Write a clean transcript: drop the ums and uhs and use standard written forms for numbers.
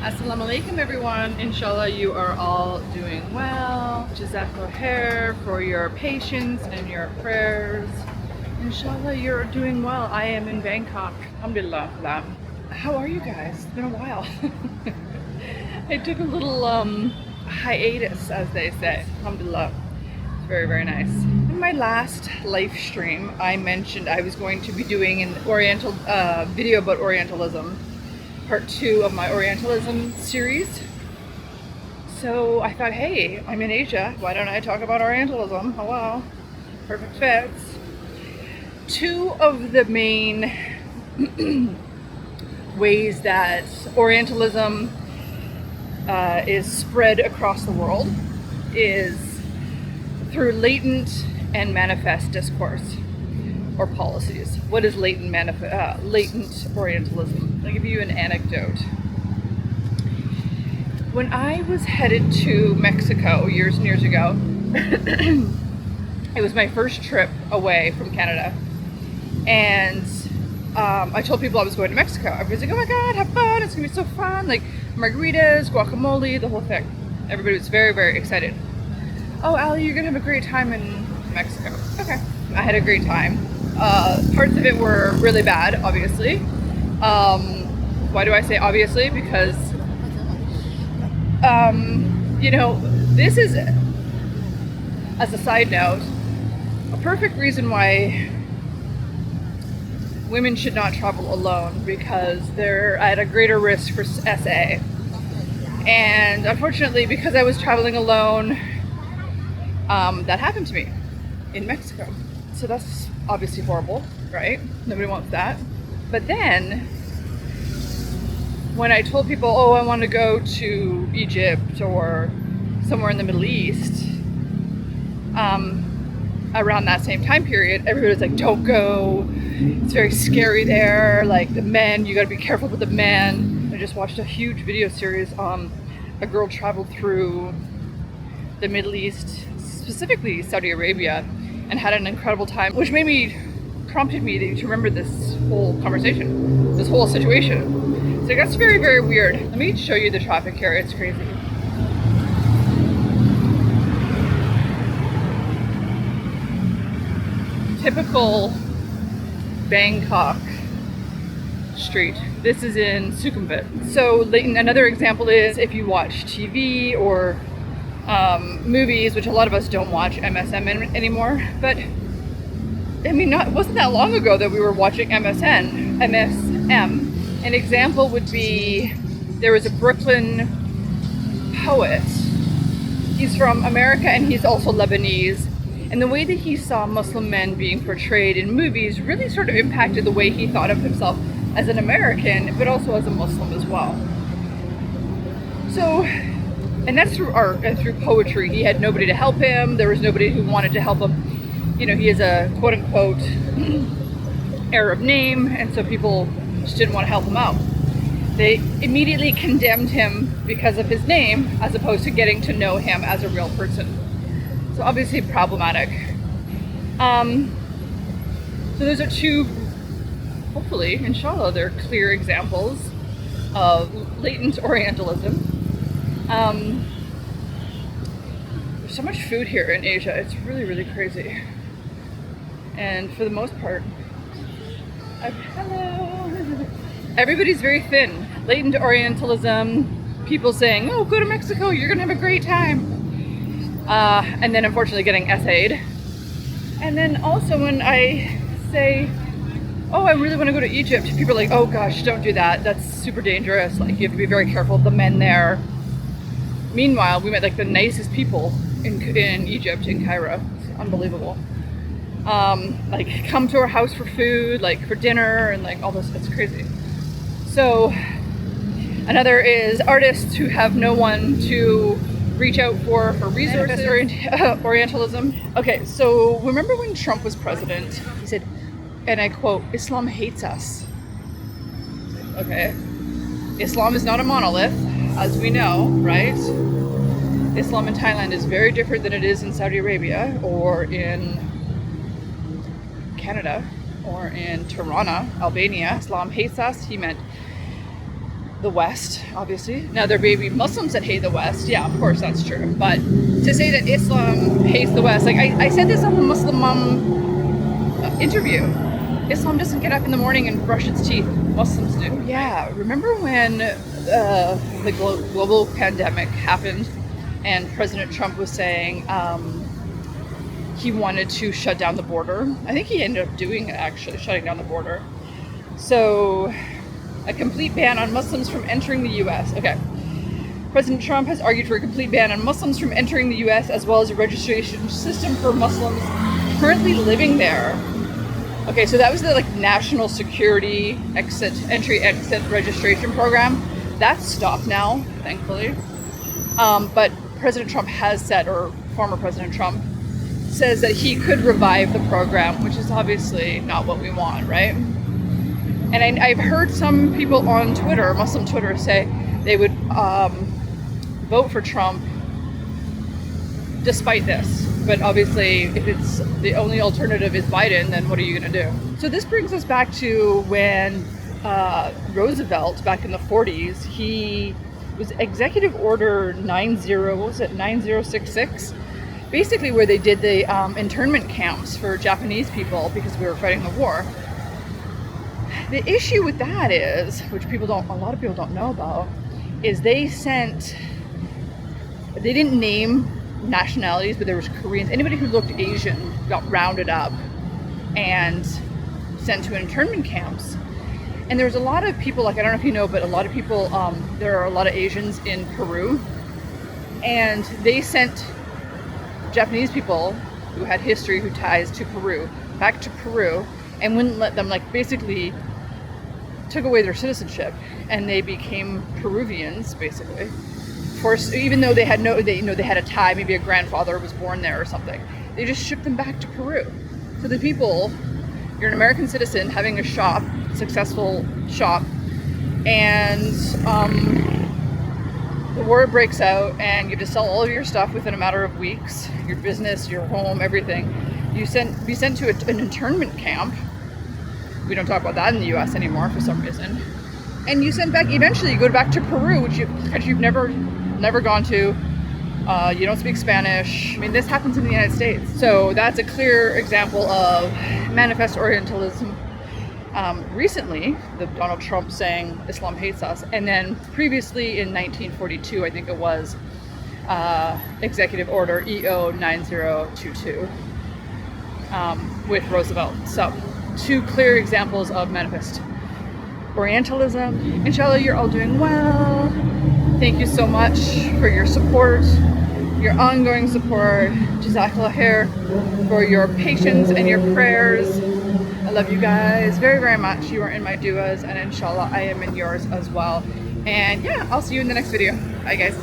Assalamu alaikum everyone. Inshallah you are all doing well. Jazakum'Allah khair for your patience and your prayers. Inshallah you're doing well. I am in Bangkok. Alhamdulillah. How are you guys? It's been a while. I took a little hiatus, as they say. Alhamdulillah. It's very, very nice. In my last live stream, I mentioned I was going to be doing an Oriental video about Orientalism. Part 2 of my Orientalism series. So I thought, hey, I'm in Asia, why don't I talk about Orientalism? Oh wow, perfect fits. Two of the main ways that Orientalism is spread across the world is through latent and manifest discourse or policies. What is latent Orientalism? I'll give you an anecdote. When I was headed to Mexico years and years ago, it was my first trip away from Canada, and I told people I was going to Mexico. Everybody's like, oh my god, have fun, it's gonna be so fun, like margaritas, guacamole, the whole thing. Everybody was very, very excited. Oh, Ali, you're gonna have a great time in Mexico. Okay, I had a great time. Parts of it were really bad, obviously. Why do I say obviously? Because, you know, this is, as a side note, a perfect reason why women should not travel alone, because they're at a greater risk for SA. And unfortunately, because I was traveling alone, that happened to me in Mexico. So that's obviously horrible, right? Nobody wants that. But then, when I told people, oh, I want to go to Egypt or somewhere in the Middle East, around that same time period, everybody was like, don't go, it's very scary there, like the men, you gotta be careful with the men. I just watched a huge video series on a girl traveled through the Middle East, specifically Saudi Arabia, and had an incredible time, which prompted me to remember this whole conversation, this whole situation. So it gets very, very weird. Let me show you the traffic here, it's crazy. Typical Bangkok street. This is in Sukhumvit. So another example is if you watch TV or movies, which a lot of us don't watch MSM anymore, but I mean, it wasn't that long ago that we were watching MSM. An example would be, there was a Brooklyn poet. He's from America and he's also Lebanese. And the way that he saw Muslim men being portrayed in movies really sort of impacted the way he thought of himself as an American, but also as a Muslim as well. So, and that's through art and through poetry. He had nobody to help him. There was nobody who wanted to help him. You know, he has a quote-unquote Arab name, and so people just didn't want to help him out. They immediately condemned him because of his name, as opposed to getting to know him as a real person. So obviously problematic. So those are two, hopefully, inshallah, they're clear examples of latent Orientalism. There's so much food here in Asia, it's really, really crazy. And for the most part, hello! Everybody's very thin. Latent Orientalism, people saying, oh, go to Mexico, you're gonna have a great time. And then unfortunately getting SA'd. And then also when I say, oh, I really want to go to Egypt, people are like, oh gosh, don't do that, that's super dangerous, like you have to be very careful of the men there. Meanwhile, we met like the nicest people in Egypt, in Cairo. It's unbelievable. Like come to our house for food, like for dinner, and like all this, it's crazy. So another is artists who have no one to reach out for resources. Orientalism. Okay, so remember when Trump was president, he said, and I quote, Islam hates us. Okay, Islam is not a monolith, as we know, right? Islam in Thailand is very different than it is in Saudi Arabia or in Canada or in Tirana, Albania. Islam hates us. He meant the West, obviously. Now, there may be Muslims that hate the West. Yeah, of course, that's true. But to say that Islam hates the West, like I said this on the Muslim Mom interview. Islam doesn't get up in the morning and brush its teeth. Muslims do. Yeah, remember when the global pandemic happened and President Trump was saying he wanted to shut down the border? I think he ended up doing it, actually, shutting down the border. So, a complete ban on Muslims from entering the U.S. Okay. President Trump has argued for a complete ban on Muslims from entering the U.S. as well as a registration system for Muslims currently living there. Okay, so that was the national security entry-exit registration program. That's stopped now, thankfully. But President Trump has said, or former President Trump, says that he could revive the program, which is obviously not what we want, right? And I've heard some people on Twitter, Muslim Twitter, say they would vote for Trump despite this. But obviously, if it's the only alternative is Biden, then what are you going to do? So this brings us back to when Roosevelt, back in the 40s, he was Executive Order 9066, basically where they did the internment camps for Japanese people because we were fighting the war. The issue with that is, which a lot of people don't know about, is they didn't name nationalities, but there was Koreans. Anybody who looked Asian got rounded up and sent to internment camps. And there was a lot of people, I don't know if you know, but a lot of people, there are a lot of Asians in Peru, and they sent Japanese people who had history, who ties to Peru, back to Peru, and wouldn't let them, basically took away their citizenship, and they became Peruvians, basically. Even though they had they had a tie, maybe a grandfather was born there or something. They just shipped them back to Peru. So the people, you're an American citizen having a shop, successful shop, and the war breaks out and you have to sell all of your stuff within a matter of weeks, your business, your home, everything. Be sent to an internment camp. We don't talk about that in the US anymore for some reason. And you send back, eventually you go back to Peru, which you've never gone to. You don't speak Spanish. I mean, this happens in the United States. So that's a clear example of manifest Orientalism. Recently, the Donald Trump saying Islam hates us. And then previously in 1942, I think it was, Executive Order EO 9022 with Roosevelt. So two clear examples of manifest Orientalism. Inshallah, you're all doing well. Thank you so much for your support, your ongoing support. Jazakum'Allah khair for your patience and your prayers. I love you guys very, very much. You are in my duas, and inshallah, I am in yours as well. And yeah, I'll see you in the next video. Bye, guys.